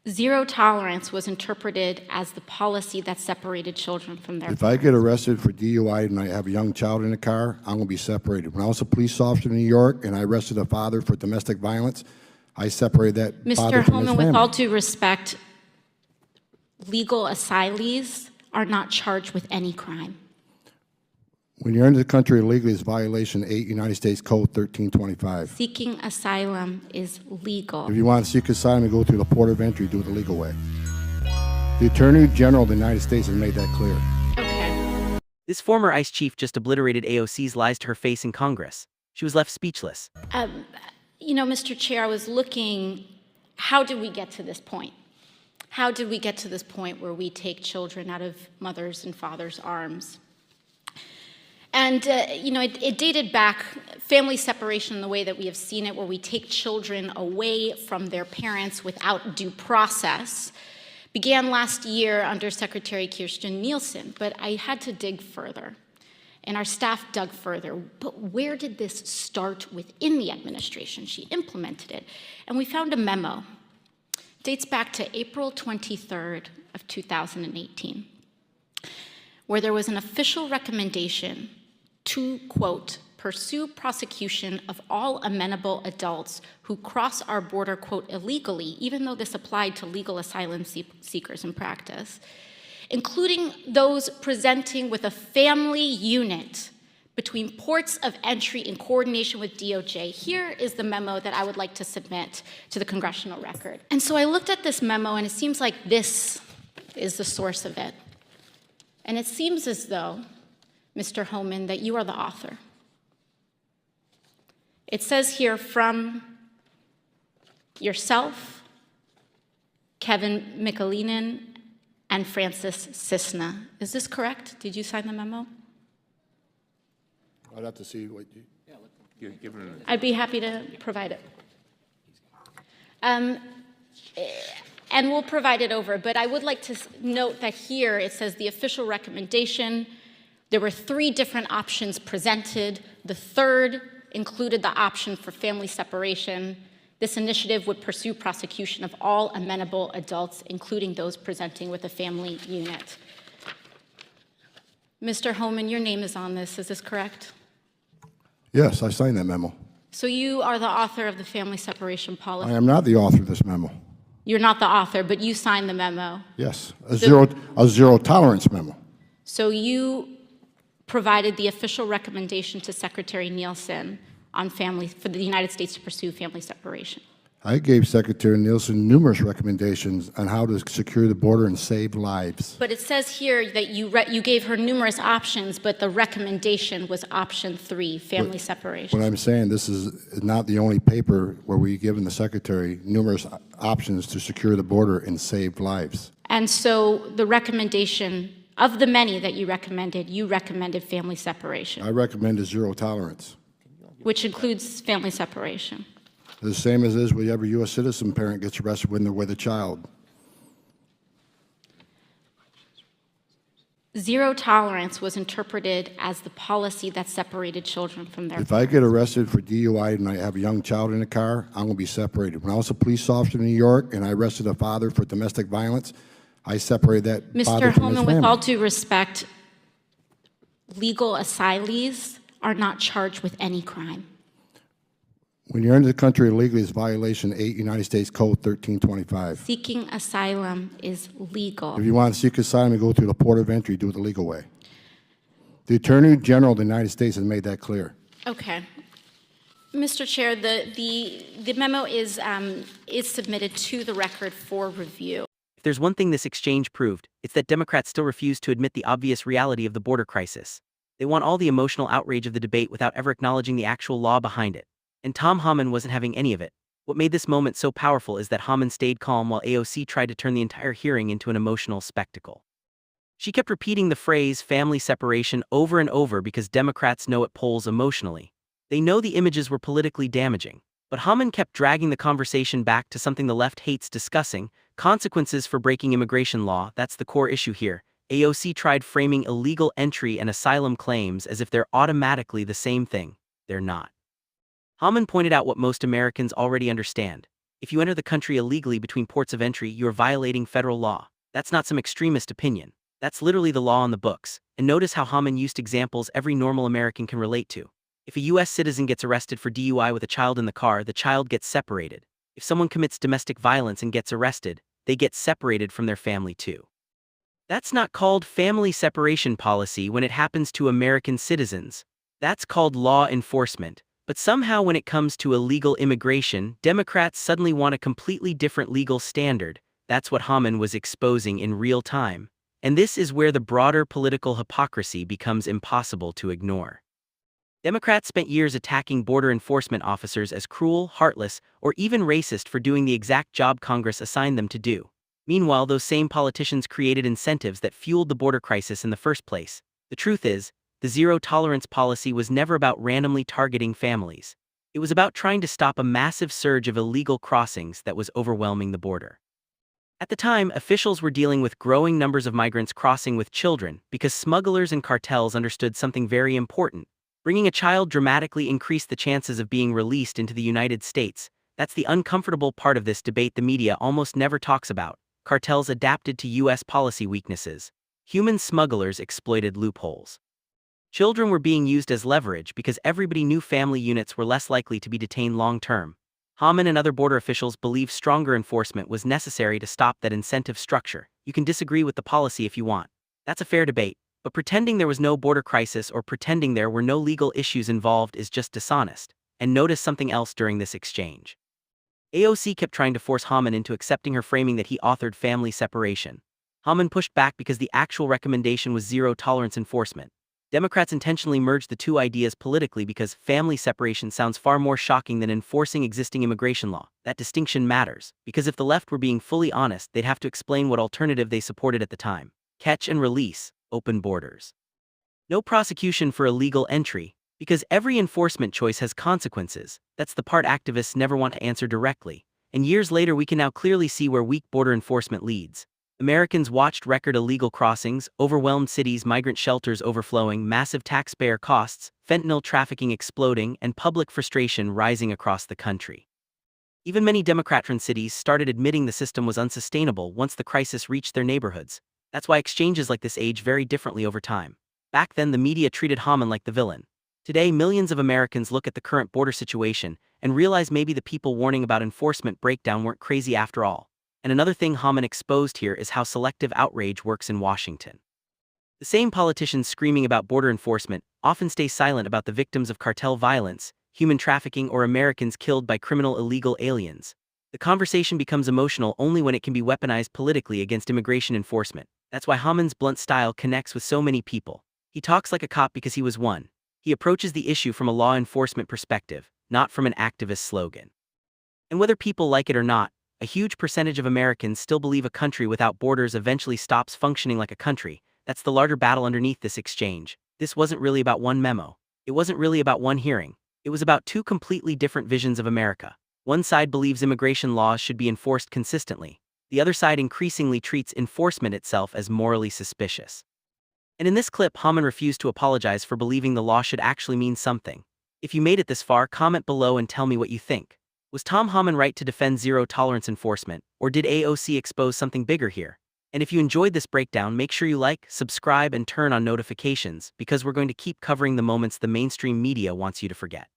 Zero tolerance was interpreted as the policy that separated children from their If I get arrested for DUI and I have a young child in the car, I'm going to be separated. When I was a police officer in New York and I arrested a father for domestic violence, I separated that father Mr. from his Holman, family. with all due respect, legal asylees are not charged with any crime. When you're into the country illegally, it's violation 8 United States Code 1325. Seeking asylum is legal. If you want to seek asylum and go through the port of entry, do it the legal way. The Attorney General of the United States has made that clear. Okay. This former ICE chief just obliterated AOC's lies to her face in Congress. She was left speechless. Mr. Chair, I was looking, how did we get to this point? How did we get to this point where we take children out of mothers' and fathers' arms? And, it dated back, family separation in the way that we have seen it, where we take children away from their parents without due process, began last year under Secretary Kirstjen Nielsen. But I had to dig further, and our staff dug further. But where did this start within the administration? She implemented it. And we found a memo. It dates back to April 23rd of 2018, where there was an official recommendation to, quote, pursue prosecution of all amenable adults who cross our border, quote, illegally, even though this applied to legal asylum seekers in practice, including those presenting with a family unit between ports of entry in coordination with DOJ. Here is the memo that I would like to submit to the congressional record. And so I looked at this memo, and it seems like this is the source of it. And it seems as though, Mr. Holman, that you are the author. It says here from yourself, Kevin Michalinen, and Francis Cisna. Is this correct? Did you sign the memo? I'd have to see what you... I'd be happy to provide it. And we'll provide it over, but I would like to note that here it says the official recommendation. There were 3 different options presented. The third included the option for family separation. This initiative would pursue prosecution of all amenable adults, including those presenting with a family unit. Mr. Holman, your name is on this. Is this correct? Yes, I signed that memo. So you are the author of the family separation policy? I am not the author of this memo. You're not the author, but you signed the memo. Yes, a zero tolerance memo. So you provided the official recommendation to Secretary Nielsen on for the United States to pursue family separation. I gave Secretary Nielsen numerous recommendations on how to secure the border and save lives. But it says here that you gave her numerous options, but the recommendation was option 3, family separation. What I'm saying, this is not the only paper where we've given the Secretary numerous options to secure the border and save lives. And so the recommendation, of the many that you recommended family separation. I recommended zero tolerance. Which includes family separation. The same as is with every U.S. citizen parent gets arrested when they're with a child. Zero tolerance was interpreted as the policy that separated children from their If I get arrested for DUI and I have a young child in the car, I'm going to be separated. When I was a police officer in New York and I arrested a father for domestic violence, I separated that father from Mr. his Holman, family. with all due respect, legal asylees are not charged with any crime. When you're into the country illegally, it's violation 8 United States Code 1325. Seeking asylum is legal. If you want to seek asylum and go through the port of entry, do it the legal way. The Attorney General of the United States has made that clear. Okay. Mr. Chair, the memo is submitted to the record for review. If there's one thing this exchange proved, it's that Democrats still refuse to admit the obvious reality of the border crisis. They want all the emotional outrage of the debate without ever acknowledging the actual law behind it. And Tom Homan wasn't having any of it. What made this moment so powerful is that Homan stayed calm while AOC tried to turn the entire hearing into an emotional spectacle. She kept repeating the phrase family separation over and over because Democrats know it polls emotionally. They know the images were politically damaging. But Homan kept dragging the conversation back to something the left hates discussing, consequences for breaking immigration law. That's the core issue here. AOC tried framing illegal entry and asylum claims as if they're automatically the same thing. They're not. Homan pointed out what most Americans already understand. If you enter the country illegally between ports of entry, you are violating federal law. That's not some extremist opinion. That's literally the law on the books. And notice how Haman used examples every normal American can relate to. If a U.S. citizen gets arrested for DUI with a child in the car, the child gets separated. If someone commits domestic violence and gets arrested, they get separated from their family too. That's not called family separation policy when it happens to American citizens. That's called law enforcement. But somehow when it comes to illegal immigration, Democrats suddenly want a completely different legal standard. That's what Haman was exposing in real time. And this is where the broader political hypocrisy becomes impossible to ignore. Democrats spent years attacking border enforcement officers as cruel, heartless, or even racist for doing the exact job Congress assigned them to do. Meanwhile, those same politicians created incentives that fueled the border crisis in the first place. The truth is, the zero-tolerance policy was never about randomly targeting families. It was about trying to stop a massive surge of illegal crossings that was overwhelming the border. At the time, officials were dealing with growing numbers of migrants crossing with children because smugglers and cartels understood something very important. Bringing a child dramatically increased the chances of being released into the United States. That's the uncomfortable part of this debate the media almost never talks about. Cartels adapted to U.S. policy weaknesses. Human smugglers exploited loopholes. Children were being used as leverage because everybody knew family units were less likely to be detained long-term. Haman and other border officials believed stronger enforcement was necessary to stop that incentive structure. You can disagree with the policy if you want. That's a fair debate, but pretending there was no border crisis or pretending there were no legal issues involved is just dishonest. And notice something else during this exchange. AOC kept trying to force Haman into accepting her framing that he authored family separation. Haman pushed back because the actual recommendation was zero-tolerance enforcement. Democrats intentionally merged the two ideas politically because family separation sounds far more shocking than enforcing existing immigration law. That distinction matters, because if the left were being fully honest, they'd have to explain what alternative they supported at the time. Catch and release, open borders. No prosecution for illegal entry, because every enforcement choice has consequences. That's the part activists never want to answer directly. And years later we can now clearly see where weak border enforcement leads. Americans watched record illegal crossings, overwhelmed cities, migrant shelters overflowing, massive taxpayer costs, fentanyl trafficking exploding, and public frustration rising across the country. Even many Democrat-run cities started admitting the system was unsustainable once the crisis reached their neighborhoods. That's why exchanges like this age very differently over time. Back then the media treated Haman like the villain. Today millions of Americans look at the current border situation and realize maybe the people warning about enforcement breakdown weren't crazy after all. And another thing Haman exposed here is how selective outrage works in Washington. The same politicians screaming about border enforcement often stay silent about the victims of cartel violence, human trafficking, or Americans killed by criminal illegal aliens. The conversation becomes emotional only when it can be weaponized politically against immigration enforcement. That's why Haman's blunt style connects with so many people. He talks like a cop because he was one. He approaches the issue from a law enforcement perspective, not from an activist slogan. And whether people like it or not, a huge percentage of Americans still believe a country without borders eventually stops functioning like a country. That's the larger battle underneath this exchange. This wasn't really about one memo. It wasn't really about one hearing. It was about two completely different visions of America. One side believes immigration laws should be enforced consistently. The other side increasingly treats enforcement itself as morally suspicious. And in this clip, Haman refused to apologize for believing the law should actually mean something. If you made it this far, comment below and tell me what you think. Was Tom Haman right to defend zero-tolerance enforcement, or did AOC expose something bigger here? And if you enjoyed this breakdown, make sure you like, subscribe, and turn on notifications, because we're going to keep covering the moments the mainstream media wants you to forget.